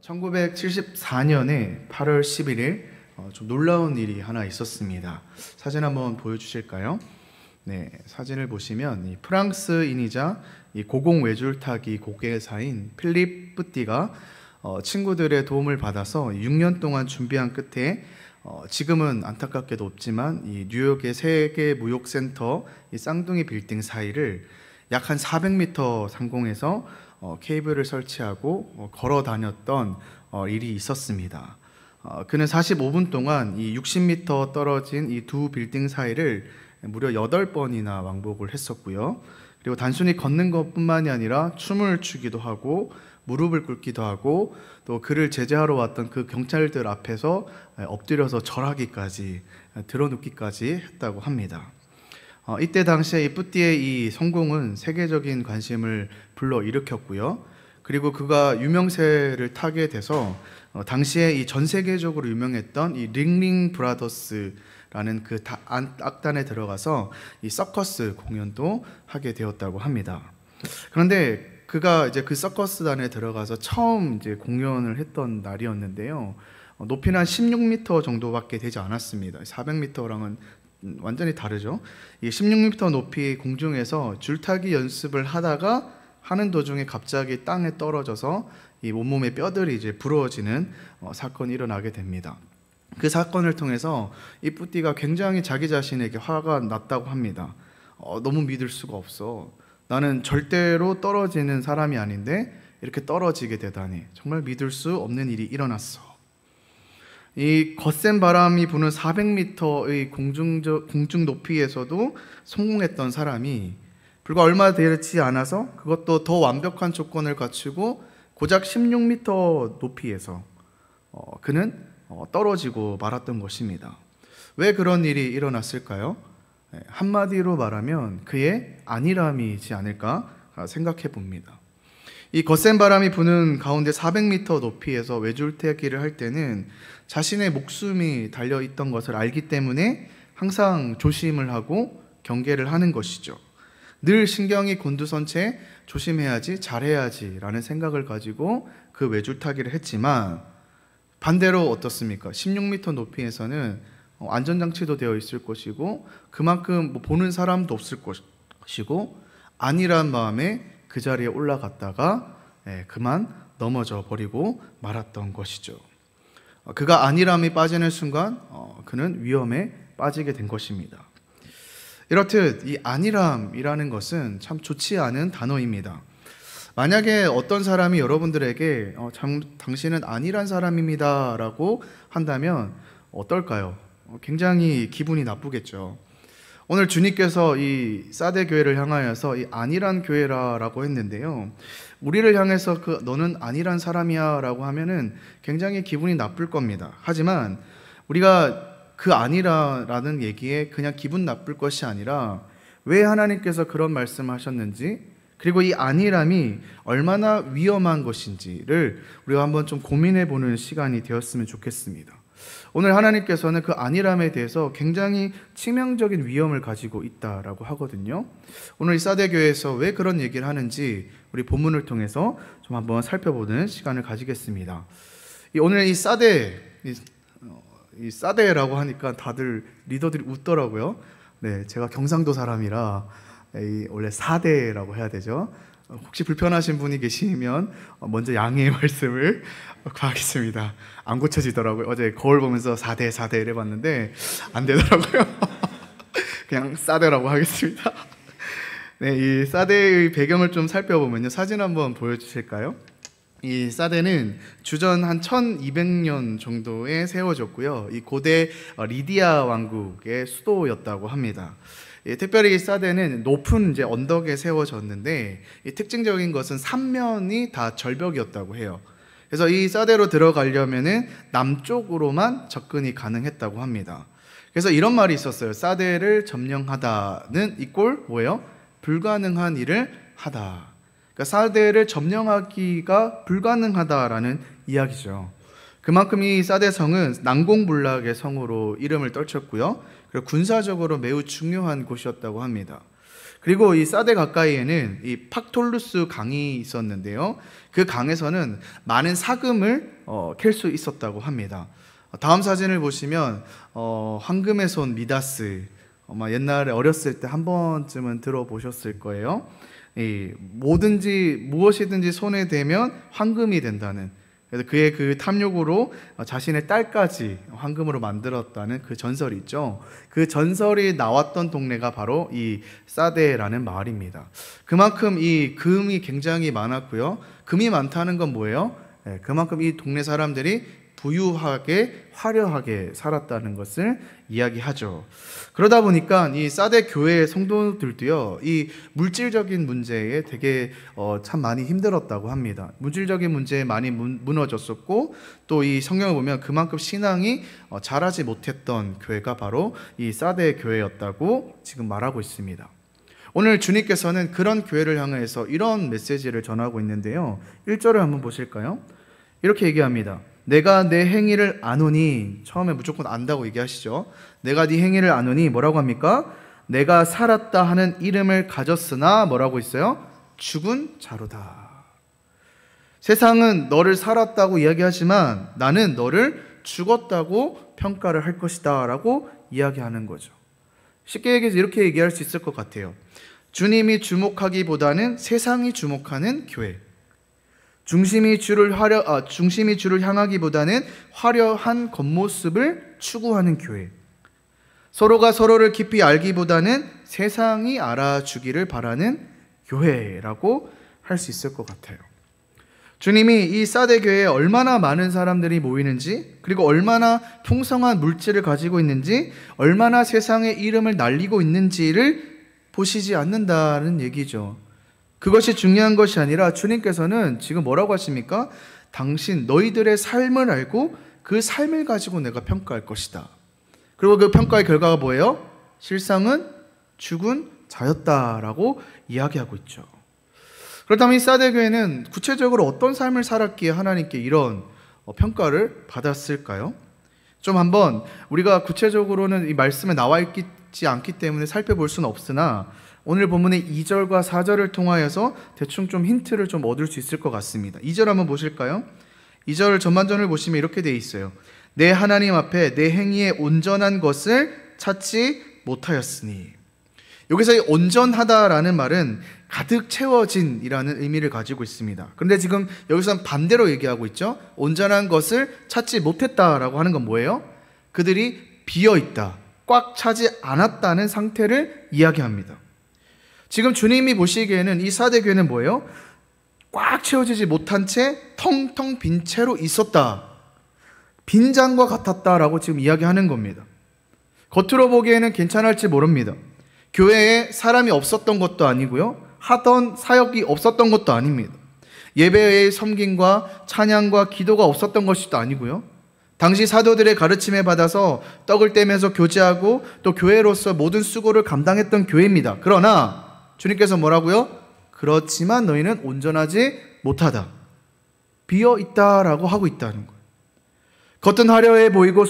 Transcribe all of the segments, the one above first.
1974년에 8월 11일 좀 놀라운 일이 하나 있었습니다. 사진 한번 보여주실까요? 네, 사진을 보시면 이 프랑스인이자 이 고공 외줄타기 고개사인 필립 뿌띠가 친구들의 도움을 받아서 6년 동안 준비한 끝에 지금은 안타깝게도 없지만 이 뉴욕의 세계 무역센터 이 쌍둥이 빌딩 사이를 약 한 400m 상공에서 케이블을 설치하고 걸어 다녔던 일이 있었습니다. 그는 45분 동안 이 60m 떨어진 이 두 빌딩 사이를 무려 8번이나 왕복을 했었고요. 그리고 단순히 걷는 것뿐만이 아니라 춤을 추기도 하고 무릎을 꿇기도 하고 또 그를 제재하러 왔던 그 경찰들 앞에서 엎드려서 절하기까지 드러눕기까지 했다고 합니다. 이때 당시에 이 뿌띠의 이 성공은 세계적인 관심을 불러일으켰고요. 그리고 그가 유명세를 타게 돼서 당시에 이 전 세계적으로 유명했던 이 링링 브라더스라는 그 악단에 들어가서 이 서커스 공연도 하게 되었다고 합니다. 그런데 그가 이제 그 서커스단에 들어가서 처음 이제 공연을 했던 날이었는데요. 높이는 한 16m 정도밖에 되지 않았습니다. 400m랑은 완전히 다르죠. 이 16m 높이 공중에서 줄타기 연습을 하다가 하는 도중에 갑자기 땅에 떨어져서 이 온몸의 뼈들이 이제 부러지는 사건이 일어나게 됩니다. 그 사건을 통해서 이 뿌띠가 굉장히 자기 자신에게 화가 났다고 합니다. 너무 믿을 수가 없어. 나는 절대로 떨어지는 사람이 아닌데 이렇게 떨어지게 되다니 정말 믿을 수 없는 일이 일어났어. 이 거센 바람이 부는 400m의 공중 높이에서도 성공했던 사람이 불과 얼마 되지 않아서 그것도 더 완벽한 조건을 갖추고 고작 16m 높이에서 그는 떨어지고 말았던 것입니다. 왜 그런 일이 일어났을까요? 한마디로 말하면 그의 안일함이지 않을까 생각해 봅니다. 이 거센 바람이 부는 가운데 400m 높이에서 외줄타기를 할 때는 자신의 목숨이 달려있던 것을 알기 때문에 항상 조심을 하고 경계를 하는 것이죠. 늘 신경이 곤두선 채 조심해야지, 잘해야지 라는 생각을 가지고 그 외줄타기를 했지만 반대로 어떻습니까? 16m 높이에서는 안전장치도 되어 있을 것이고 그만큼 보는 사람도 없을 것이고 안일한 마음에 그 자리에 올라갔다가 그만 넘어져 버리고 말았던 것이죠. 그가 안일함이 빠지는 순간 그는 위험에 빠지게 된 것입니다. 이렇듯 이 안일함이라는 것은 참 좋지 않은 단어입니다. 만약에 어떤 사람이 여러분들에게 당신은 안일한 사람입니다 라고 한다면 어떨까요? 굉장히 기분이 나쁘겠죠. 오늘 주님께서 이 사대 교회를 향하여서 이 안일한 교회라고 했는데요. 우리를 향해서 너는 안일한 사람이야 라고 하면은 굉장히 기분이 나쁠 겁니다. 하지만 우리가 그 아니라라는 얘기에 그냥 기분 나쁠 것이 아니라 왜 하나님께서 그런 말씀하셨는지 그리고 이 안일함이 얼마나 위험한 것인지를 우리가 한번 좀 고민해 보는 시간이 되었으면 좋겠습니다. 오늘 하나님께서는 그 안일함에 대해서 굉장히 치명적인 위험을 가지고 있다라고 하거든요. 오늘 이 사대교회에서 왜 그런 얘기를 하는지 우리 본문을 통해서 좀 한번 살펴보는 시간을 가지겠습니다. 오늘 이 사대라고 하니까 다들 리더들이 웃더라고요. 네, 제가 경상도 사람이라 원래 사대라고 해야 되죠. 혹시 불편하신 분이 계시면 먼저 양해의 말씀을 구하겠습니다. 안 고쳐지더라고요. 어제 거울 보면서 4대 이래봤는데 안 되더라고요. 그냥 사대라고 하겠습니다. 네, 이 사대의 배경을 좀 살펴보면요. 사진 한번 보여주실까요? 이 사대는 주전 한 1200년 정도에 세워졌고요. 이 고대 리디아 왕국의 수도였다고 합니다. 특별히 이 사대는 높은 이제 언덕에 세워졌는데 이 특징적인 것은 3면이 다 절벽이었다고 해요. 그래서 이 사대로 들어가려면은 남쪽으로만 접근이 가능했다고 합니다. 그래서 이런 말이 있었어요. 사대를 점령하다는 이꼴 뭐예요? 불가능한 일을 하다. 그러니까 사대를 점령하기가 불가능하다라는 이야기죠. 그만큼 이 사대성은 난공불락의 성으로 이름을 떨쳤고요. 그리고 군사적으로 매우 중요한 곳이었다고 합니다. 그리고 이 사대 가까이에는 이 팍톨루스 강이 있었는데요. 그 강에서는 많은 사금을 캘 수 있었다고 합니다. 다음 사진을 보시면 황금의 손 미다스, 아마 옛날에 어렸을 때 한 번쯤은 들어보셨을 거예요. 무엇이든지 손에 대면 황금이 된다는, 그래서 그의 그 탐욕으로 자신의 딸까지 황금으로 만들었다는 그 전설이 있죠. 그 전설이 나왔던 동네가 바로 이 사데라는 마을입니다. 그만큼 이 금이 굉장히 많았고요. 금이 많다는 건 뭐예요? 그만큼 이 동네 사람들이 부유하게 화려하게 살았다는 것을 이야기하죠. 그러다 보니까 이 사데 교회의 성도들도요, 이 물질적인 문제에 되게 참 많이 힘들었다고 합니다. 물질적인 문제에 많이 무너졌었고, 또 이 성경을 보면 그만큼 신앙이 자라지 못했던 교회가 바로 이 사데 교회였다고 지금 말하고 있습니다. 오늘 주님께서는 그런 교회를 향해서 이런 메시지를 전하고 있는데요. 1절을 한번 보실까요? 이렇게 얘기합니다. 내가 내 행위를 아노니, 처음에 무조건 안다고 얘기하시죠. 내가 네 행위를 아노니 뭐라고 합니까? 내가 살았다 하는 이름을 가졌으나 뭐라고 있어요? 죽은 자로다. 세상은 너를 살았다고 이야기하지만 나는 너를 죽었다고 평가를 할 것이다 라고 이야기하는 거죠. 쉽게 얘기해서 이렇게 얘기할 수 있을 것 같아요. 주님이 주목하기보다는 세상이 주목하는 교회, 중심이 주를 향하기보다는 화려한 겉모습을 추구하는 교회, 서로가 서로를 깊이 알기보다는 세상이 알아주기를 바라는 교회라고 할 수 있을 것 같아요. 주님이 이 사데 교회에 얼마나 많은 사람들이 모이는지, 그리고 얼마나 풍성한 물질을 가지고 있는지, 얼마나 세상의 이름을 날리고 있는지를 보시지 않는다는 얘기죠. 그것이 중요한 것이 아니라 주님께서는 지금 뭐라고 하십니까? 당신 너희들의 삶을 알고 그 삶을 가지고 내가 평가할 것이다. 그리고 그 평가의 결과가 뭐예요? 실상은 죽은 자였다라고 이야기하고 있죠. 그렇다면 이 사데 교회는 구체적으로 어떤 삶을 살았기에 하나님께 이런 평가를 받았을까요? 좀 한번 우리가 구체적으로는 이 말씀에 나와 있지 않기 때문에 살펴볼 수는 없으나 오늘 본문의 2절과 4절을 통하여서 대충 좀 힌트를 좀 얻을 수 있을 것 같습니다. 2절 한번 보실까요? 2절 전반전을 보시면 이렇게 되어 있어요. 내 하나님 앞에 내 행위에 온전한 것을 찾지 못하였으니. 여기서 이 온전하다라는 말은 가득 채워진이라는 의미를 가지고 있습니다. 그런데 지금 여기서는 반대로 얘기하고 있죠. 온전한 것을 찾지 못했다라고 하는 건 뭐예요? 그들이 비어있다, 꽉 차지 않았다는 상태를 이야기합니다. 지금 주님이 보시기에는 이 사대 교회는 뭐예요? 꽉 채워지지 못한 채 텅텅 빈 채로 있었다, 빈장과 같았다라고 지금 이야기하는 겁니다. 겉으로 보기에는 괜찮을지 모릅니다. 교회에 사람이 없었던 것도 아니고요, 하던 사역이 없었던 것도 아닙니다. 예배의 섬김과 찬양과 기도가 없었던 것도 아니고요, 당시 사도들의 가르침에 받아서 떡을 떼면서 교제하고 또 교회로서 모든 수고를 감당했던 교회입니다. 그러나 주님께서 뭐라고요? 그렇지만 너희는 온전하지 못하다, 비어있다라고 하고 있다는 거예요. 겉은 화려해 보이고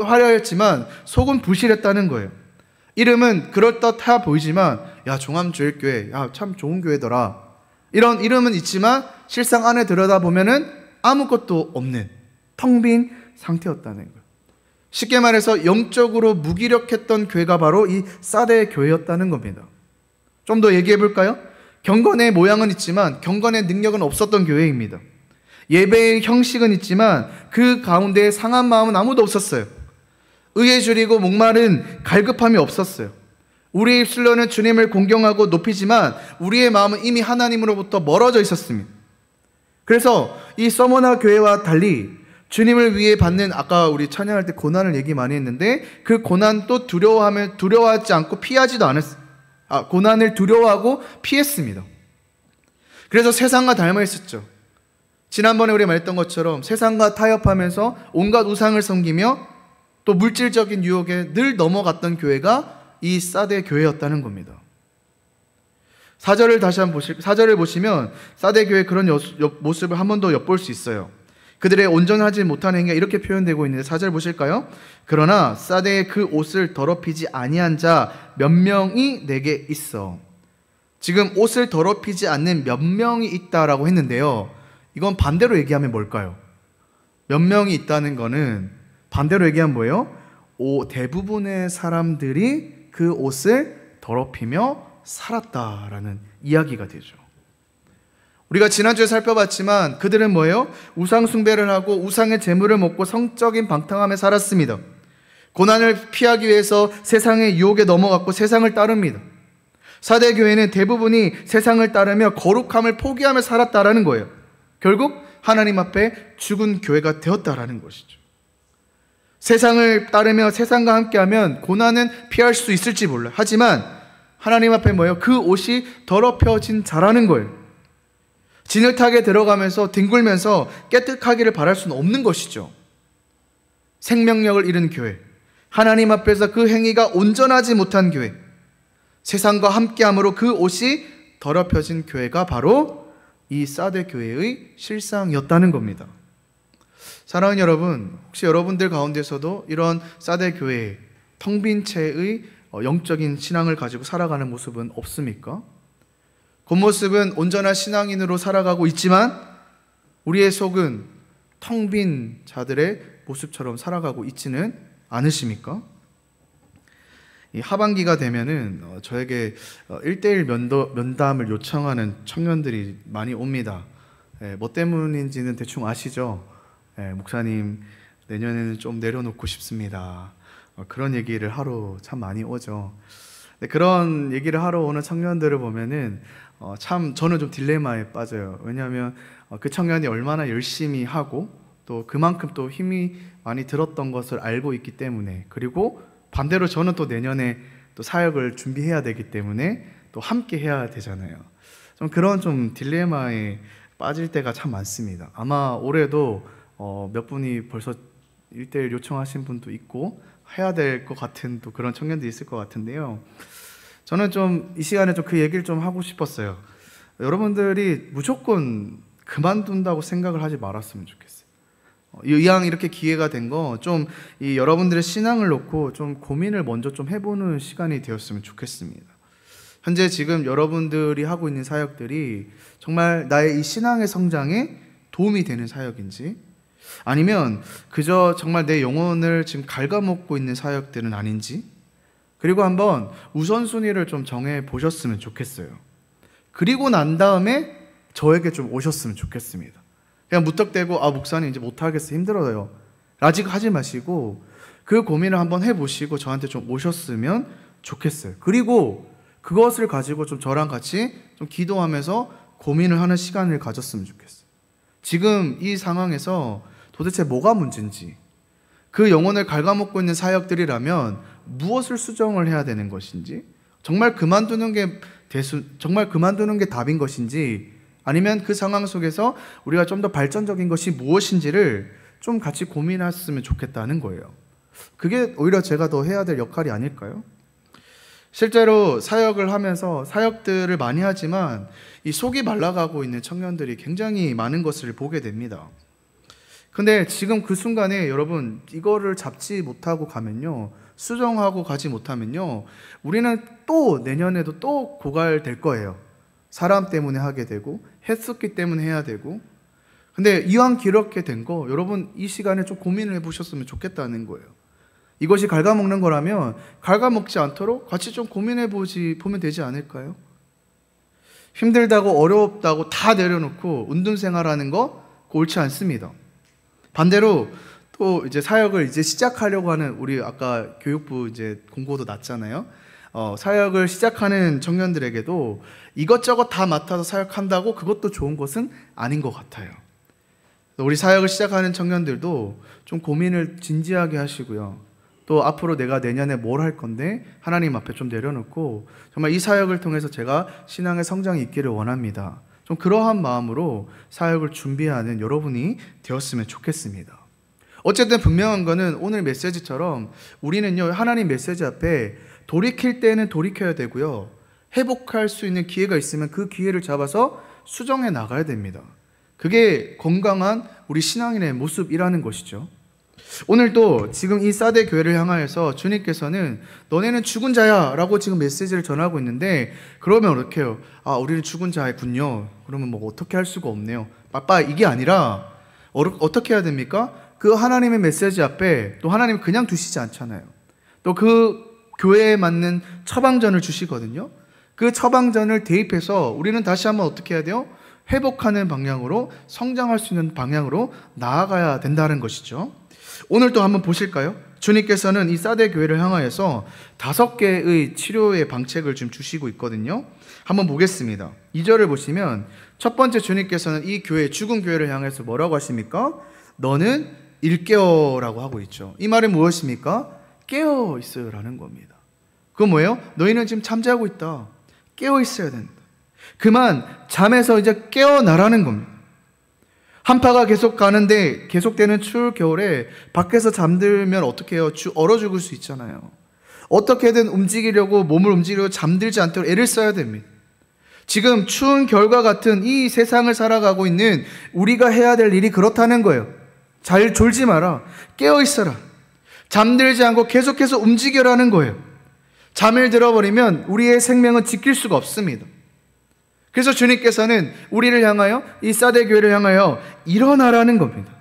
화려했지만 속은 부실했다는 거예요. 이름은 그럴듯해 보이지만 야, 종암조일교회, 야, 참 좋은 교회더라, 이런 이름은 있지만 실상 안에 들여다보면은 아무것도 없는 텅 빈 상태였다는 거예요. 쉽게 말해서 영적으로 무기력했던 교회가 바로 이 사대 교회였다는 겁니다. 좀 더 얘기해 볼까요? 경건의 모양은 있지만 경건의 능력은 없었던 교회입니다. 예배의 형식은 있지만 그 가운데 상한 마음은 아무도 없었어요. 의에 줄이고 목마른 갈급함이 없었어요. 우리의 입술로는 주님을 공경하고 높이지만 우리의 마음은 이미 하나님으로부터 멀어져 있었습니다. 그래서 이 서머나 교회와 달리 주님을 위해 받는, 아까 우리 찬양할 때 고난을 얘기 많이 했는데 그 고난도 두려워하지 않고 피하지도 않았어요. 고난을 두려워하고 피했습니다. 그래서 세상과 닮아 있었죠. 지난번에 우리 말했던 것처럼 세상과 타협하면서 온갖 우상을 섬기며 또 물질적인 유혹에 늘 넘어갔던 교회가 이 사대 교회였다는 겁니다. 4절을 보시면 사대 교회의 그런 모습을 한 번 더 엿볼 수 있어요. 그들의 온전하지 못한 행위가 이렇게 표현되고 있는데 4절 보실까요? 그러나 사대의 그 옷을 더럽히지 아니한 자 몇 명이 내게 있어. 지금 옷을 더럽히지 않는 몇 명이 있다라고 했는데요, 이건 반대로 얘기하면 뭘까요? 몇 명이 있다는 거는 반대로 얘기하면 뭐예요? 대부분의 사람들이 그 옷을 더럽히며 살았다라는 이야기가 되죠. 우리가 지난주에 살펴봤지만 그들은 뭐예요? 우상 숭배를 하고 우상의 재물을 먹고 성적인 방탕함에 살았습니다. 고난을 피하기 위해서 세상의 유혹에 넘어갔고 세상을 따릅니다. 사대 교회는 대부분이 세상을 따르며 거룩함을 포기하며 살았다라는 거예요. 결국 하나님 앞에 죽은 교회가 되었다라는 것이죠. 세상을 따르며 세상과 함께하면 고난은 피할 수 있을지 몰라요. 하지만 하나님 앞에 뭐예요? 그 옷이 더럽혀진 자라는 거예요. 진흙탕에 들어가면서 뒹굴면서 깨끗하기를 바랄 수는 없는 것이죠. 생명력을 잃은 교회, 하나님 앞에서 그 행위가 온전하지 못한 교회, 세상과 함께함으로 그 옷이 더럽혀진 교회가 바로 이 사대 교회의 실상이었다는 겁니다. 사랑하는 여러분, 혹시 여러분들 가운데서도 이런 사대 교회의 텅 빈 채의 영적인 신앙을 가지고 살아가는 모습은 없습니까? 겉모습은 온전한 신앙인으로 살아가고 있지만 우리의 속은 텅 빈 자들의 모습처럼 살아가고 있지는 않으십니까? 이 하반기가 되면은 저에게 1:1 면담을 요청하는 청년들이 많이 옵니다. 뭐 때문인지는 대충 아시죠? 목사님, 내년에는 좀 내려놓고 싶습니다. 그런 얘기를 하러 참 많이 오죠. 그런 얘기를 하러 오는 청년들을 보면은 참 저는 좀 딜레마에 빠져요. 왜냐하면 그 청년이 얼마나 열심히 하고 또 그만큼 또 힘이 많이 들었던 것을 알고 있기 때문에, 그리고 반대로 저는 또 내년에 또 사역을 준비해야 되기 때문에 또 함께 해야 되잖아요. 좀 그런 좀 딜레마에 빠질 때가 참 많습니다. 아마 올해도 몇 분이 벌써 1:1 요청하신 분도 있고 해야 될 것 같은 또 그런 청년들이 있을 것 같은데요. 저는 좀 이 시간에 좀 그 얘기를 좀 하고 싶었어요. 여러분들이 무조건 그만둔다고 생각을 하지 말았으면 좋겠어요. 이왕 이렇게 기회가 된 거 좀 이 여러분들의 신앙을 놓고 좀 고민을 먼저 좀 해보는 시간이 되었으면 좋겠습니다. 현재 지금 여러분들이 하고 있는 사역들이 정말 나의 이 신앙의 성장에 도움이 되는 사역인지, 아니면 그저 정말 내 영혼을 지금 갉아먹고 있는 사역들은 아닌지, 그리고 한번 우선순위를 좀 정해 보셨으면 좋겠어요. 그리고 난 다음에 저에게 좀 오셨으면 좋겠습니다. 그냥 무턱대고 목사님 이제 못하겠어요, 힘들어요 라지 하지 마시고 그 고민을 한번 해보시고 저한테 좀 오셨으면 좋겠어요. 그리고 그것을 가지고 좀 저랑 같이 좀 기도하면서 고민을 하는 시간을 가졌으면 좋겠어요. 지금 이 상황에서 도대체 뭐가 문제인지, 그 영혼을 갉아먹고 있는 사역들이라면 무엇을 수정을 해야 되는 것인지, 정말 그만두는 게 답인 것인지, 아니면 그 상황 속에서 우리가 좀 더 발전적인 것이 무엇인지를 좀 같이 고민했으면 좋겠다는 거예요. 그게 오히려 제가 더 해야 될 역할이 아닐까요? 실제로 사역을 하면서 사역들을 많이 하지만 이 속이 말라가고 있는 청년들이 굉장히 많은 것을 보게 됩니다. 근데 지금 그 순간에 여러분 이거를 잡지 못하고 가면요, 수정하고 가지 못하면요, 우리는 또 내년에도 또 고갈될 거예요. 사람 때문에 하게 되고 했었기 때문에 해야 되고. 근데 이왕 이렇게 된 거 여러분 이 시간에 좀 고민을 해보셨으면 좋겠다는 거예요. 이것이 갉아먹는 거라면 갉아먹지 않도록 같이 좀 고민해 보면 되지 않을까요? 힘들다고 어렵다고 다 내려놓고 운동생활하는 거 옳지 않습니다. 반대로 또 이제 사역을 이제 시작하려고 하는, 우리 아까 교육부 이제 공고도 났잖아요. 사역을 시작하는 청년들에게도 이것저것 다 맡아서 사역한다고 그것도 좋은 것은 아닌 것 같아요. 우리 사역을 시작하는 청년들도 좀 고민을 진지하게 하시고요. 또 앞으로 내가 내년에 뭘 할 건데 하나님 앞에 좀 내려놓고 정말 이 사역을 통해서 제가 신앙의 성장이 있기를 원합니다. 좀 그러한 마음으로 사역을 준비하는 여러분이 되었으면 좋겠습니다. 어쨌든 분명한 거는 오늘 메시지처럼 우리는요, 하나님 메시지 앞에 돌이킬 때는 돌이켜야 되고요, 회복할 수 있는 기회가 있으면 그 기회를 잡아서 수정해 나가야 됩니다. 그게 건강한 우리 신앙인의 모습이라는 것이죠. 오늘도 지금 이 사대 교회를 향하여서 주님께서는 너네는 죽은 자야 라고 지금 메시지를 전하고 있는데, 그러면 어떻게 해요? 우리는 죽은 자이군요. 그러면 뭐 어떻게 할 수가 없네요. 빠빠, 이게 아니라 어떻게 해야 됩니까? 그 하나님의 메시지 앞에 또 하나님 그냥 두시지 않잖아요. 또 그 교회에 맞는 처방전을 주시거든요. 그 처방전을 대입해서 우리는 다시 한번 어떻게 해야 돼요? 회복하는 방향으로, 성장할 수 있는 방향으로 나아가야 된다는 것이죠. 오늘 또 한번 보실까요? 주님께서는 이 사대 교회를 향하여서 5개의 치료의 방책을 지금 주시고 있거든요. 한번 보겠습니다. 2절을 보시면 첫 번째 주님께서는 이 교회, 죽은 교회를 향해서 뭐라고 하십니까? 너는 일깨어라고 하고 있죠. 이 말은 무엇입니까? 깨어 있어요라는 겁니다. 그건 뭐예요? 너희는 지금 잠자고 있다. 깨어 있어야 된다. 그만 잠에서 이제 깨어나라는 겁니다. 한파가 계속 가는데 계속되는 추울 겨울에 밖에서 잠들면 어떻게 해요? 얼어 죽을 수 있잖아요. 어떻게든 움직이려고, 몸을 움직이려고 잠들지 않도록 애를 써야 됩니다. 지금 추운 겨울과 같은 이 세상을 살아가고 있는 우리가 해야 될 일이 그렇다는 거예요. 잘 졸지 마라. 깨어 있어라. 잠들지 않고 계속해서 움직여라는 거예요. 잠을 들어버리면 우리의 생명은 지킬 수가 없습니다. 그래서 주님께서는 우리를 향하여, 이 사대 교회를 향하여 일어나라는 겁니다.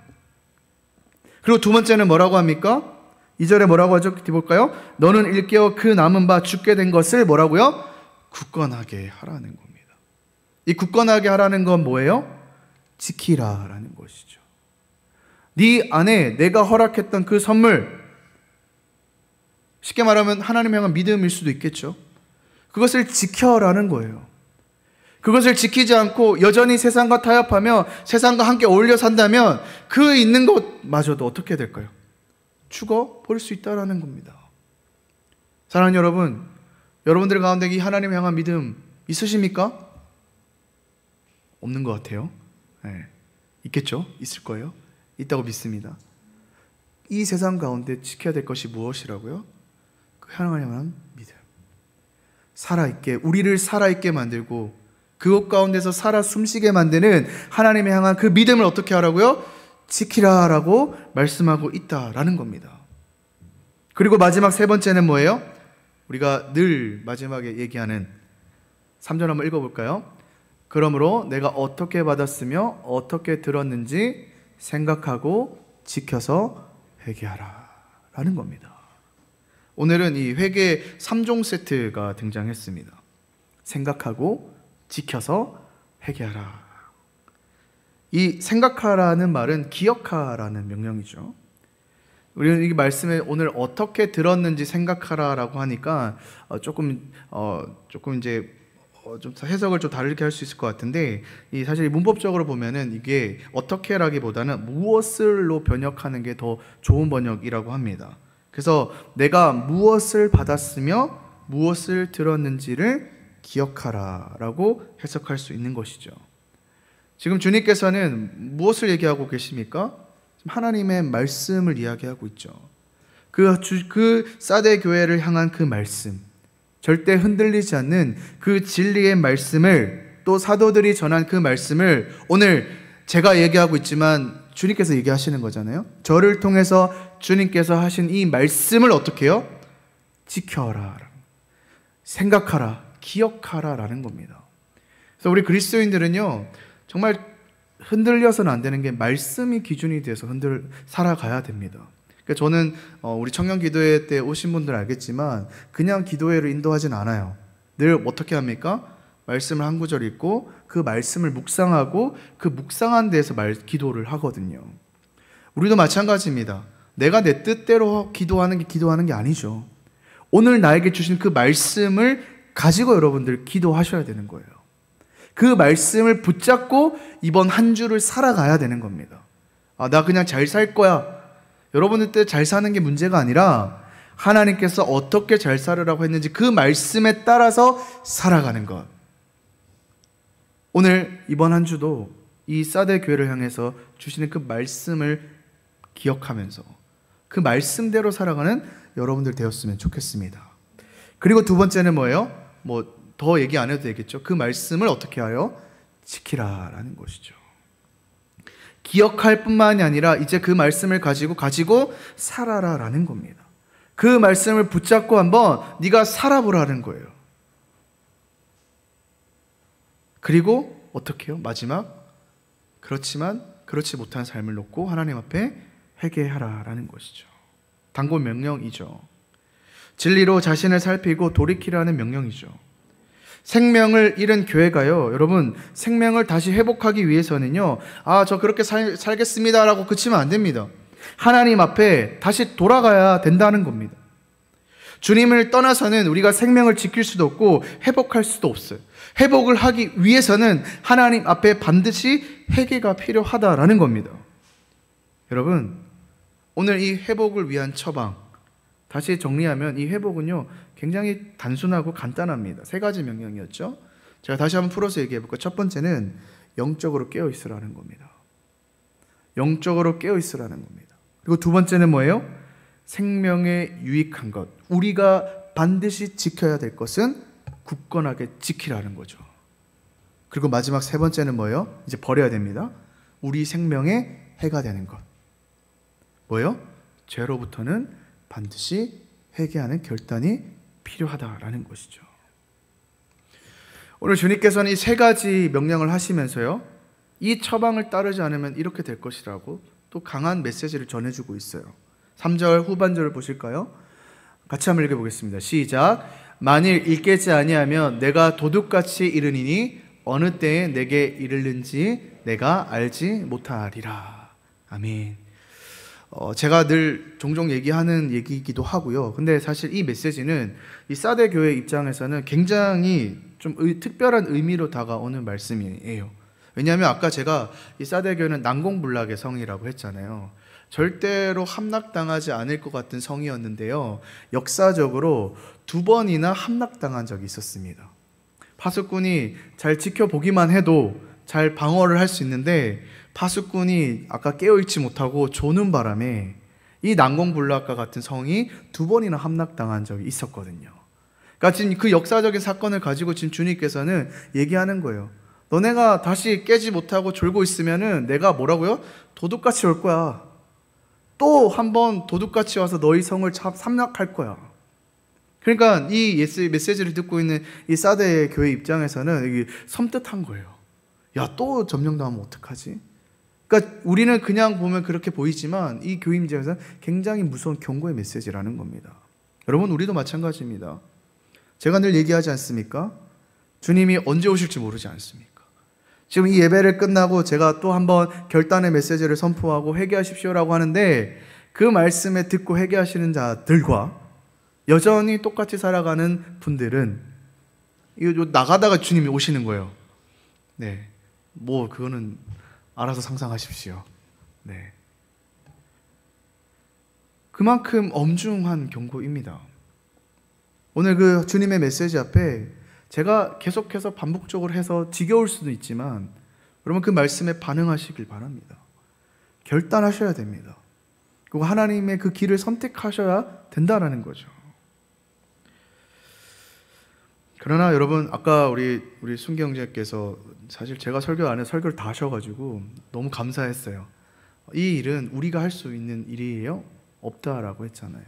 그리고 두 번째는 뭐라고 합니까? 2절에 뭐라고 하죠? 볼까요? 너는 일깨어 그 남은 바 죽게 된 것을 뭐라고요? 굳건하게 하라는 겁니다. 이 굳건하게 하라는 건 뭐예요? 지키라라는 것이죠. 네 안에 내가 허락했던 그 선물, 쉽게 말하면 하나님 향한 믿음일 수도 있겠죠. 그것을 지켜라는 거예요. 그것을 지키지 않고 여전히 세상과 타협하며 세상과 함께 어울려 산다면 그 있는 것마저도 어떻게 될까요? 죽어 버릴 수 있다는 겁니다. 사랑하는 여러분, 여러분들 가운데 이 하나님 향한 믿음 있으십니까? 없는 것 같아요. 네. 있겠죠? 있을 거예요. 있다고 믿습니다. 이 세상 가운데 지켜야 될 것이 무엇이라고요? 그 하나님 향한 믿음. 살아있게, 우리를 살아있게 만들고 그것 가운데서 살아 숨쉬게 만드는 하나님의 향한 그 믿음을 어떻게 하라고요? 지키라라고 말씀하고 있다라는 겁니다. 그리고 마지막 세 번째는 뭐예요? 우리가 늘 마지막에 얘기하는 3절 한번 읽어볼까요? 그러므로 내가 어떻게 받았으며 어떻게 들었는지 생각하고 지켜서 회개하라 라는 겁니다. 오늘은 이 회개 3종 세트가 등장했습니다. 생각하고 지켜서 회개하라. 이 생각하라는 말은 기억하라는 명령이죠. 우리는 이 말씀에 오늘 어떻게 들었는지 생각하라라고 하니까 조금 이제 좀 해석을 좀 다르게 할 수 있을 것 같은데, 이 사실 문법적으로 보면은 이게 어떻게라기보다는 무엇을로 번역하는 게 더 좋은 번역이라고 합니다. 그래서 내가 무엇을 받았으며 무엇을 들었는지를 기억하라라고 해석할 수 있는 것이죠. 지금 주님께서는 무엇을 얘기하고 계십니까? 하나님의 말씀을 이야기하고 있죠. 그 사대 교회를 향한 그 말씀, 절대 흔들리지 않는 그 진리의 말씀을, 또 사도들이 전한 그 말씀을 오늘 제가 얘기하고 있지만 주님께서 얘기하시는 거잖아요. 저를 통해서 주님께서 하신 이 말씀을 어떻게 해요? 지켜라, 생각하라, 기억하라라는 겁니다. 그래서 우리 그리스도인들은요, 정말 흔들려서는 안 되는 게 말씀이 기준이 돼서 살아가야 됩니다. 그러니까 저는 우리 청년 기도회 때 오신 분들 알겠지만 그냥 기도회를 인도하진 않아요. 늘 어떻게 합니까? 말씀을 한 구절 읽고 그 말씀을 묵상하고 그 묵상한 데에서 기도를 하거든요. 우리도 마찬가지입니다. 내가 내 뜻대로 기도하는 게 아니죠. 오늘 나에게 주신 그 말씀을 가지고 여러분들 기도하셔야 되는 거예요. 그 말씀을 붙잡고 이번 한 주를 살아가야 되는 겁니다. 나 그냥 잘 살 거야. 여러분들 때 잘 사는 게 문제가 아니라 하나님께서 어떻게 잘 살으라고 했는지 그 말씀에 따라서 살아가는 것. 오늘 이번 한 주도 이 사대 교회를 향해서 주시는 그 말씀을 기억하면서 그 말씀대로 살아가는 여러분들 되었으면 좋겠습니다. 그리고 두 번째는 뭐예요? 더 얘기 안 해도 되겠죠. 그 말씀을 어떻게 하여? 지키라라는 것이죠. 기억할 뿐만이 아니라 이제 그 말씀을 가지고 살아라라는 겁니다. 그 말씀을 붙잡고 한번 네가 살아보라는 거예요. 그리고 어떻게 해요? 마지막, 그렇지만 그렇지 못한 삶을 놓고 하나님 앞에 회개하라라는 것이죠. 단고 명령이죠. 진리로 자신을 살피고 돌이키라는 명령이죠. 생명을 잃은 교회가요, 여러분, 생명을 다시 회복하기 위해서는요, 저 그렇게 살겠습니다라고 그치면 안 됩니다. 하나님 앞에 다시 돌아가야 된다는 겁니다. 주님을 떠나서는 우리가 생명을 지킬 수도 없고 회복할 수도 없어요. 회복을 하기 위해서는 하나님 앞에 반드시 회개가 필요하다라는 겁니다. 여러분, 오늘 이 회복을 위한 처방, 다시 정리하면 이 회복은요, 굉장히 단순하고 간단합니다. 3가지 명령이었죠. 제가 다시 한번 풀어서 얘기해 볼까요? 첫 번째는 영적으로 깨어 있으라는 겁니다. 영적으로 깨어 있으라는 겁니다. 그리고 두 번째는 뭐예요? 생명에 유익한 것, 우리가 반드시 지켜야 될 것은 굳건하게 지키라는 거죠. 그리고 마지막 3번째는 뭐예요? 이제 버려야 됩니다. 우리 생명에 해가 되는 것. 뭐예요? 죄로부터는 반드시 회개하는 결단이 필요하다라는 것이죠. 오늘 주님께서는 이 3가지 명령을 하시면서요, 이 처방을 따르지 않으면 이렇게 될 것이라고 또 강한 메시지를 전해주고 있어요. 3절 후반절을 보실까요? 같이 한번 읽어보겠습니다. 시작. 만일 읽겠지 아니하면 내가 도둑같이 이르니니 어느 때에 내게 이르는지 내가 알지 못하리라. 아멘. 제가 늘 종종 얘기하는 얘기이기도 하고요. 근데 사실 이 메시지는 이 사대 교회 입장에서는 굉장히 좀 특별한 의미로 다가오는 말씀이에요. 왜냐하면 아까 제가 이 사대 교회는 난공불락의 성이라고 했잖아요. 절대로 함락당하지 않을 것 같은 성이었는데요, 역사적으로 2번이나 함락당한 적이 있었습니다. 파수꾼이 잘 지켜보기만 해도 잘 방어를 할 수 있는데, 파수꾼이 아까 깨어있지 못하고 조는 바람에 이 난공불락과 같은 성이 2번이나 함락당한 적이 있었거든요. 그러니까 지금 그 역사적인 사건을 가지고 지금 주님께서는 얘기하는 거예요. 너네가 다시 깨지 못하고 졸고 있으면은 내가 뭐라고요? 도둑같이 올 거야. 또 한 번 도둑같이 와서 너희 성을 함락할 거야. 그러니까 이 메시지를 듣고 있는 이 사대 교회 입장에서는 이게 섬뜩한 거예요. 야, 또 점령당하면 어떡하지? 그러니까 우리는 그냥 보면 그렇게 보이지만 이 교회 입장에서는 굉장히 무서운 경고의 메시지라는 겁니다. 여러분, 우리도 마찬가지입니다. 제가 늘 얘기하지 않습니까? 주님이 언제 오실지 모르지 않습니까? 지금 이 예배를 끝나고 제가 또 한번 결단의 메시지를 선포하고 회개하십시오라고 하는데, 그 말씀에 듣고 회개하시는 자들과 여전히 똑같이 살아가는 분들은 이거 나가다가 주님이 오시는 거예요. 네, 뭐 그거는 알아서 상상하십시오. 네, 그만큼 엄중한 경고입니다. 오늘 그 주님의 메시지 앞에 제가 계속해서 반복적으로 해서 지겨울 수도 있지만, 여러분 그 말씀에 반응하시길 바랍니다. 결단하셔야 됩니다. 그리고 하나님의 그 길을 선택하셔야 된다라는 거죠. 그러나 여러분, 아까 우리 순경제께서 사실 제가 설교 안에 설교를 다 하셔가지고 너무 감사했어요. 이 일은 우리가 할 수 있는 일이에요? 없다라고 했잖아요.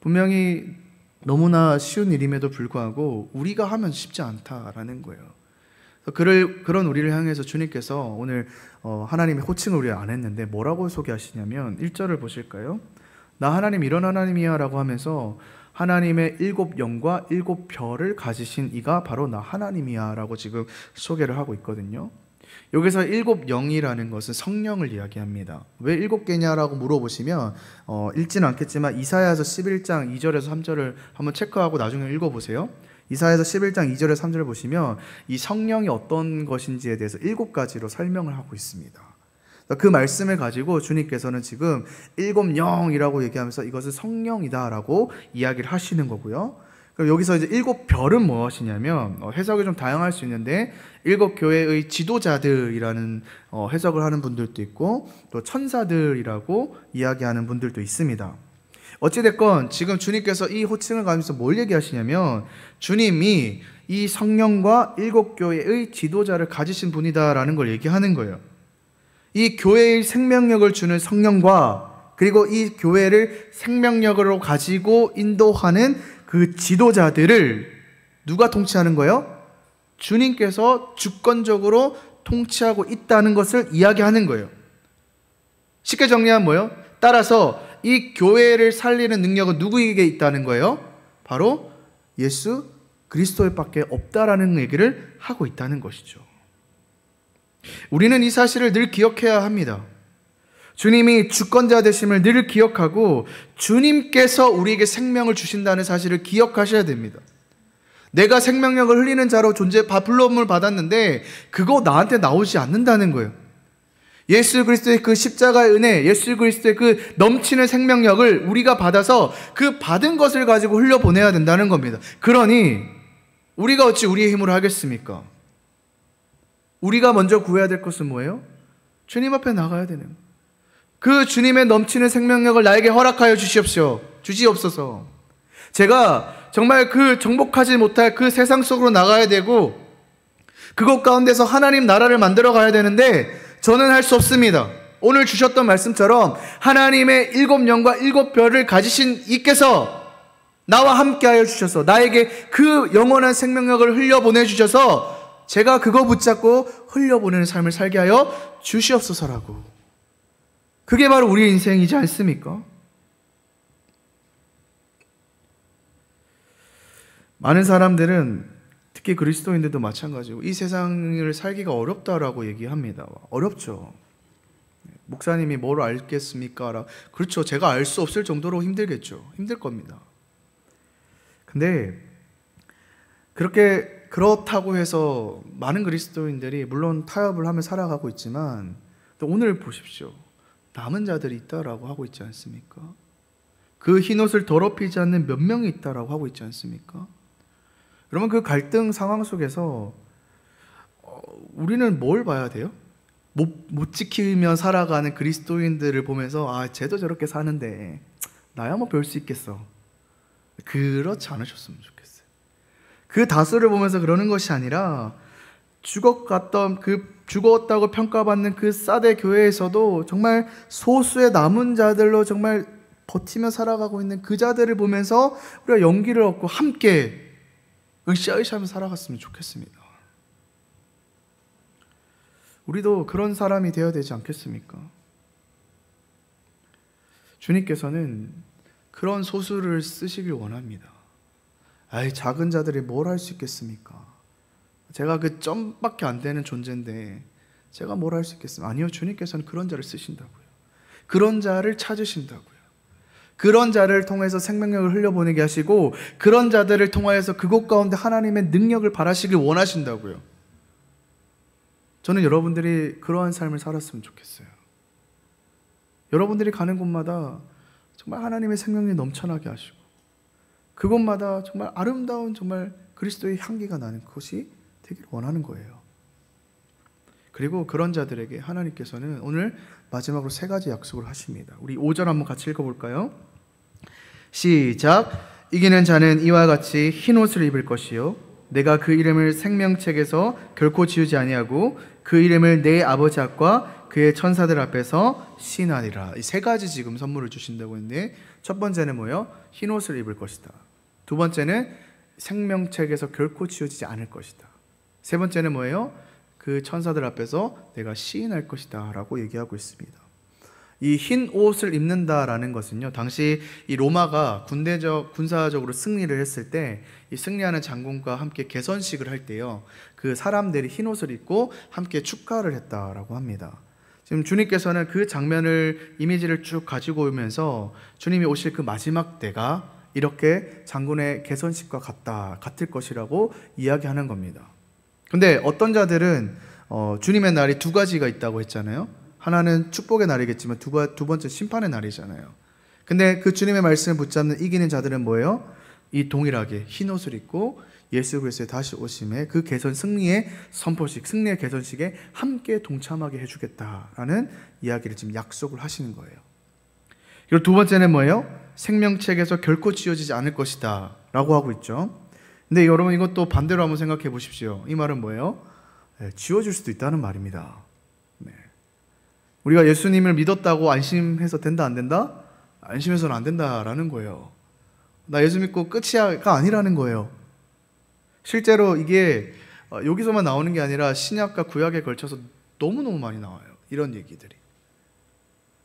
분명히 너무나 쉬운 일임에도 불구하고 우리가 하면 쉽지 않다라는 거예요. 그런 우리를 향해서 주님께서 오늘 하나님의 호칭을 우리 안 했는데 뭐라고 소개하시냐면 1절을 보실까요? 나 하나님 이런 하나님이야 라고 하면서 하나님의 7영과 7별을 가지신 이가 바로 나 하나님이야 라고 지금 소개를 하고 있거든요. 여기서 7영이라는 것은 성령을 이야기합니다. 왜 7개냐라고 물어보시면 읽지는 않겠지만 이사야서 11장 2절에서 3절을 한번 체크하고 나중에 읽어보세요. 이사야서 11장 2절에서 3절을 보시면 이 성령이 어떤 것인지에 대해서 7가지로 설명을 하고 있습니다. 그 말씀을 가지고 주님께서는 지금 7영이라고 얘기하면서 이것은 성령이다라고 이야기를 하시는 거고요. 그럼 여기서 이제 7별은 무엇이냐면 해석이 좀 다양할 수 있는데 7교회의 지도자들이라는 해석을 하는 분들도 있고 또 천사들이라고 이야기하는 분들도 있습니다. 어찌됐건 지금 주님께서 이 호칭을 가지면서 뭘 얘기하시냐면 주님이 이 성령과 7교회의 지도자를 가지신 분이다라는 걸 얘기하는 거예요. 이 교회의 생명력을 주는 성령과 그리고 이 교회를 생명력으로 가지고 인도하는 그 지도자들을 누가 통치하는 거예요? 주님께서 주권적으로 통치하고 있다는 것을 이야기하는 거예요. 쉽게 정리하면 뭐예요? 따라서 이 교회를 살리는 능력은 누구에게 있다는 거예요? 바로 예수 그리스도에밖에 없다라는 얘기를 하고 있다는 것이죠. 우리는 이 사실을 늘 기억해야 합니다. 주님이 주권자 되심을 늘 기억하고 주님께서 우리에게 생명을 주신다는 사실을 기억하셔야 됩니다. 내가 생명력을 흘리는 자로 불러옴을 받았는데 그거 나한테 나오지 않는다는 거예요. 예수 그리스도의 그 십자가의 은혜, 예수 그리스도의 그 넘치는 생명력을 우리가 받아서 그 받은 것을 가지고 흘려보내야 된다는 겁니다. 그러니 우리가 어찌 우리의 힘으로 하겠습니까? 우리가 먼저 구해야 될 것은 뭐예요? 주님 앞에 나가야 되는 거예요. 그 주님의 넘치는 생명력을 나에게 허락하여 주시옵소서. 제가 정말 그 정복하지 못할 그 세상 속으로 나가야 되고 그곳 가운데서 하나님 나라를 만들어 가야 되는데 저는 할 수 없습니다. 오늘 주셨던 말씀처럼 하나님의 7영과 7별을 가지신 이께서 나와 함께하여 주셔서 나에게 그 영원한 생명력을 흘려보내 주셔서 제가 그거 붙잡고 흘려보내는 삶을 살게 하여 주시옵소서라고. 그게 바로 우리의 인생이지 않습니까? 많은 사람들은 특히 그리스도인들도 마찬가지고 이 세상을 살기가 어렵다라고 얘기합니다. 어렵죠. 목사님이 뭘 알겠습니까? 그렇죠. 제가 알 수 없을 정도로 힘들겠죠. 힘들 겁니다. 근데 그렇다고 해서 많은 그리스도인들이 물론 타협을 하며 살아가고 있지만 또 오늘 보십시오. 남은 자들이 있다라고 하고 있지 않습니까? 그 흰옷을 더럽히지 않는 몇 명이 있다라고 하고 있지 않습니까? 여러분 그 갈등 상황 속에서 우리는 뭘 봐야 돼요? 못 지키며 살아가는 그리스도인들을 보면서 쟤도 저렇게 사는데 나야 뭐 별 수 있겠어. 그렇지 않으셨으면 좋겠어요. 그 다수를 보면서 그러는 것이 아니라 죽었다고 평가받는 그 사대 교회에서도 정말 소수의 남은 자들로 정말 버티며 살아가고 있는 그 자들을 보면서 우리가 용기를 얻고 함께 으쌰으쌰하며 살아갔으면 좋겠습니다. 우리도 그런 사람이 되어야 되지 않겠습니까? 주님께서는 그런 소수를 쓰시길 원합니다. 작은 자들이 뭘 할 수 있겠습니까? 제가 그 점밖에 안 되는 존재인데 제가 뭘 할 수 있겠습니까? 아니요, 주님께서는 그런 자를 쓰신다고요. 그런 자를 찾으신다고요. 그런 자를 통해서 생명력을 흘려보내게 하시고 그런 자들을 통하여서 그곳 가운데 하나님의 능력을 발하시길 원하신다고요. 저는 여러분들이 그러한 삶을 살았으면 좋겠어요. 여러분들이 가는 곳마다 정말 하나님의 생명력이 넘쳐나게 하시고 그곳마다 정말 아름다운 정말 그리스도의 향기가 나는 것이 되길 원하는 거예요. 그리고 그런 자들에게 하나님께서는 오늘 마지막으로 3가지 약속을 하십니다. 우리 5절 한번 같이 읽어볼까요? 시작. 이기는 자는 이와 같이 흰 옷을 입을 것이요 내가 그 이름을 생명책에서 결코 지우지 아니하고 그 이름을 내 아버지 앞과 그의 천사들 앞에서 시인하리라. 이 3가지 지금 선물을 주신다고 했는데 첫 번째는 뭐예요? 흰 옷을 입을 것이다. 두 번째는 생명책에서 결코 지워지지 않을 것이다. 세 번째는 뭐예요? 그 천사들 앞에서 내가 시인할 것이다 라고 얘기하고 있습니다. 이 흰 옷을 입는다라는 것은요, 당시 이 로마가 군사적으로 승리를 했을 때 이 승리하는 장군과 함께 개선식을 할 때요, 그 사람들이 흰 옷을 입고 함께 축하를 했다라고 합니다. 지금 주님께서는 그 장면을, 이미지를 쭉 가지고 오면서 주님이 오실 그 마지막 때가 이렇게 장군의 개선식과 같을 것이라고 이야기하는 겁니다. 근데 어떤 자들은 주님의 날이 2가지가 있다고 했잖아요. 하나는 축복의 날이겠지만 두 번째 심판의 날이잖아요. 근데 그 주님의 말씀을 붙잡는 이기는 자들은 뭐예요? 이 동일하게 흰 옷을 입고 예수 그리스도의 다시 오심에 그 개선 승리의 선포식, 승리의 개선식에 함께 동참하게 해주겠다라는 이야기를 지금 약속을 하시는 거예요. 그리고 두 번째는 뭐예요? 생명책에서 결코 지워지지 않을 것이다 라고 하고 있죠. 근데 여러분 이것도 반대로 한번 생각해 보십시오. 이 말은 뭐예요? 지워질 수도 있다는 말입니다. 네. 우리가 예수님을 믿었다고 안심해서 된다 안 된다? 안심해서는 안 된다라는 거예요. 나 예수 믿고 끝이야가 아니라는 거예요. 실제로 이게 여기서만 나오는 게 아니라 신약과 구약에 걸쳐서 너무너무 많이 나와요. 이런 얘기들이.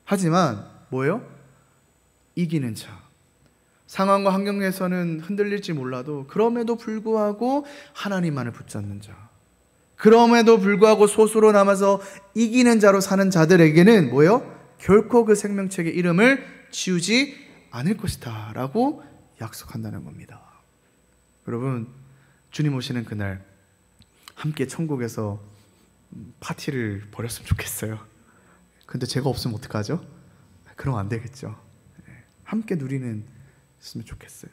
하지만 뭐예요? 이기는 자. 상황과 환경에서는 흔들릴지 몰라도 그럼에도 불구하고 하나님만을 붙잡는 자. 그럼에도 불구하고 소수로 남아서 이기는 자로 사는 자들에게는 뭐예요? 결코 그 생명책의 이름을 지우지 않을 것이다 라고 약속한다는 겁니다. 여러분, 주님 오시는 그날 함께 천국에서 파티를 벌였으면 좋겠어요. 근데 제가 없으면 어떡하죠? 그럼 안 되겠죠. 함께 누리는 했으면 좋겠어요.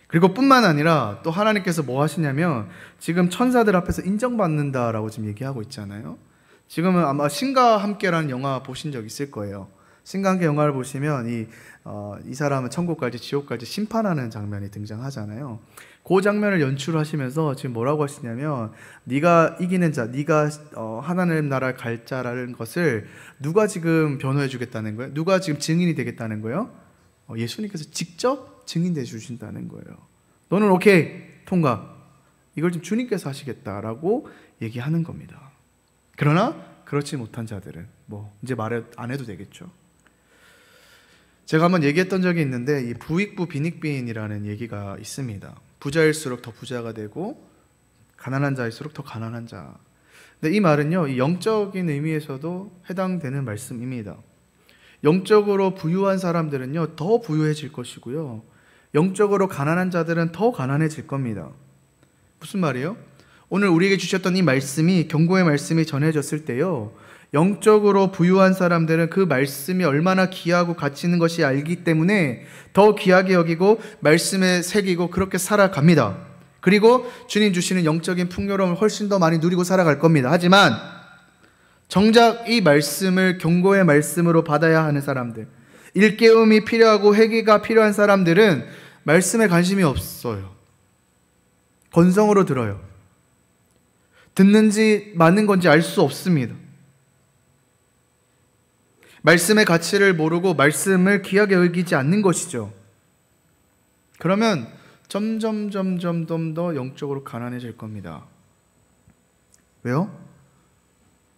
그리고 뿐만 아니라 또 하나님께서 뭐 하시냐면 지금 천사들 앞에서 인정받는다라고 지금 얘기하고 있잖아요. 지금은 아마 신과 함께라는 영화 보신 적 있을 거예요. 신과 함께 영화를 보시면 이 사람은 천국 갈지 지옥 갈지 심판하는 장면이 등장하잖아요. 그 장면을 연출하시면서 지금 뭐라고 하시냐면 네가 이기는 자, 네가 하나님 나라 갈 자라는 것을 누가 지금 변호해 주겠다는 거예요? 누가 지금 증인이 되겠다는 거예요? 예수님께서 직접 증인돼 주신다는 거예요. 너는 오케이, 통과. 이걸 좀 주님께서 하시겠다라고 얘기하는 겁니다. 그러나 그렇지 못한 자들은 이제 말 안 해도 되겠죠. 제가 한번 얘기했던 적이 있는데 이 부익부 빈익빈이라는 얘기가 있습니다. 부자일수록 더 부자가 되고 가난한 자일수록 더 가난한 자. 근데 이 말은요, 이 영적인 의미에서도 해당되는 말씀입니다. 영적으로 부유한 사람들은요 더 부유해질 것이고요, 영적으로 가난한 자들은 더 가난해질 겁니다. 무슨 말이에요? 오늘 우리에게 주셨던 이 말씀이, 경고의 말씀이 전해졌을 때요, 영적으로 부유한 사람들은 그 말씀이 얼마나 귀하고 가치 있는 것이 알기 때문에 더 귀하게 여기고 말씀에 새기고 그렇게 살아갑니다. 그리고 주님 주시는 영적인 풍요로움을 훨씬 더 많이 누리고 살아갈 겁니다. 하지만 정작 이 말씀을 경고의 말씀으로 받아야 하는 사람들, 일깨움이 필요하고 회개가 필요한 사람들은 말씀에 관심이 없어요. 건성으로 들어요. 듣는지 맞는 건지 알 수 없습니다. 말씀의 가치를 모르고 말씀을 귀하게 여기지 않는 것이죠. 그러면 점점 더 영적으로 가난해질 겁니다. 왜요?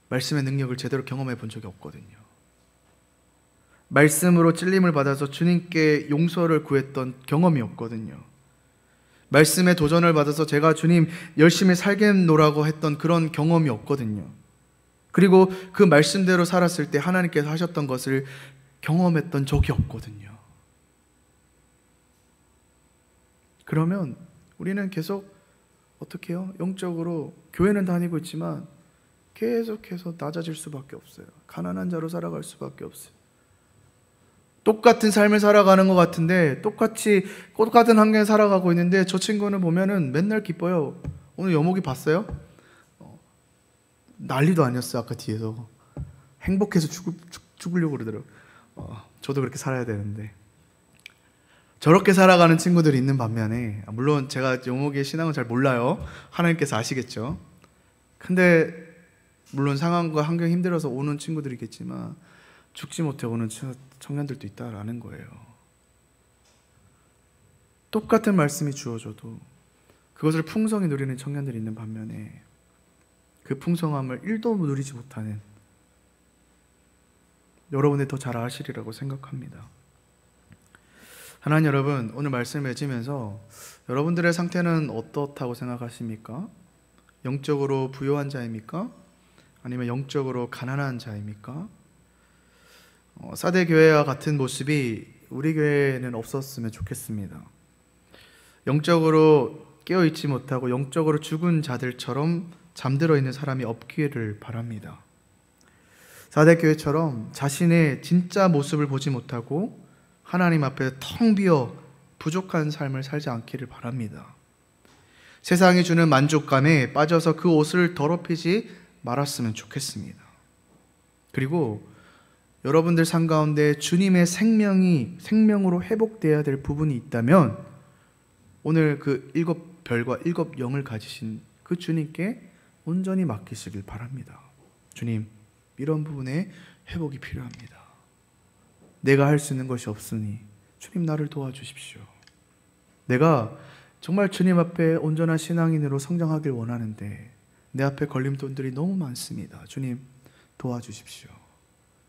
말씀의 능력을 제대로 경험해 본 적이 없거든요. 말씀으로 찔림을 받아서 주님께 용서를 구했던 경험이 없거든요. 말씀에 도전을 받아서 제가 주님 열심히 살겠노라고 했던 그런 경험이 없거든요. 그리고 그 말씀대로 살았을 때 하나님께서 하셨던 것을 경험했던 적이 없거든요. 그러면 우리는 계속 어떻게 해요? 영적으로 교회는 다니고 있지만 계속해서 낮아질 수밖에 없어요. 가난한 자로 살아갈 수밖에 없어요. 똑같은 삶을 살아가는 것 같은데 똑같은 환경에 살아가고 있는데 저 친구는 보면은 맨날 기뻐요. 오늘 여목이 봤어요? 난리도 아니었어요. 아까 뒤에서 행복해서 죽으려고 그러더라고요. 저도 그렇게 살아야 되는데. 저렇게 살아가는 친구들이 있는 반면에, 물론 제가 여목의 신앙을 잘 몰라요. 하나님께서 아시겠죠. 근데 물론 상황과 환경이 힘들어서 오는 친구들이겠지만 죽지 못해 오는 청년들도 있다라는 거예요. 똑같은 말씀이 주어져도 그것을 풍성히 누리는 청년들이 있는 반면에 그 풍성함을 1도 누리지 못하는 여러분이 더 잘 아시리라고 생각합니다. 하나님 여러분, 오늘 말씀을 맺으면서 여러분들의 상태는 어떻다고 생각하십니까? 영적으로 부유한 자입니까? 아니면 영적으로 가난한 자입니까? 사대 교회와 같은 모습이 우리 교회에는 없었으면 좋겠습니다. 영적으로 깨어있지 못하고 영적으로 죽은 자들처럼 잠들어 있는 사람이 없기를 바랍니다. 사대 교회처럼 자신의 진짜 모습을 보지 못하고 하나님 앞에 텅 비어 부족한 삶을 살지 않기를 바랍니다. 세상이 주는 만족감에 빠져서 그 옷을 더럽히지 말았으면 좋겠습니다. 그리고 여러분들 삶 가운데 주님의 생명으로 회복되어야 될 부분이 있다면 오늘 그 7별과 7영을 가지신 그 주님께 온전히 맡기시길 바랍니다. 주님, 이런 부분에 회복이 필요합니다. 내가 할 수 있는 것이 없으니 주님 나를 도와주십시오. 내가 정말 주님 앞에 온전한 신앙인으로 성장하길 원하는데 내 앞에 걸림돌들이 너무 많습니다. 주님 도와주십시오.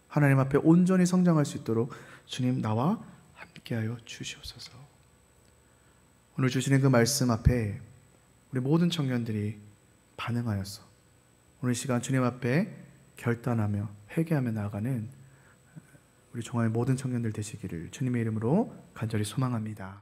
하나님 앞에 온전히 성장할 수 있도록 주님 나와 함께하여 주시옵소서. 오늘 주시는 그 말씀 앞에 우리 모든 청년들이 반응하여서 오늘 시간 주님 앞에 결단하며 회개하며 나아가는 우리 종합의 모든 청년들 되시기를 주님의 이름으로 간절히 소망합니다.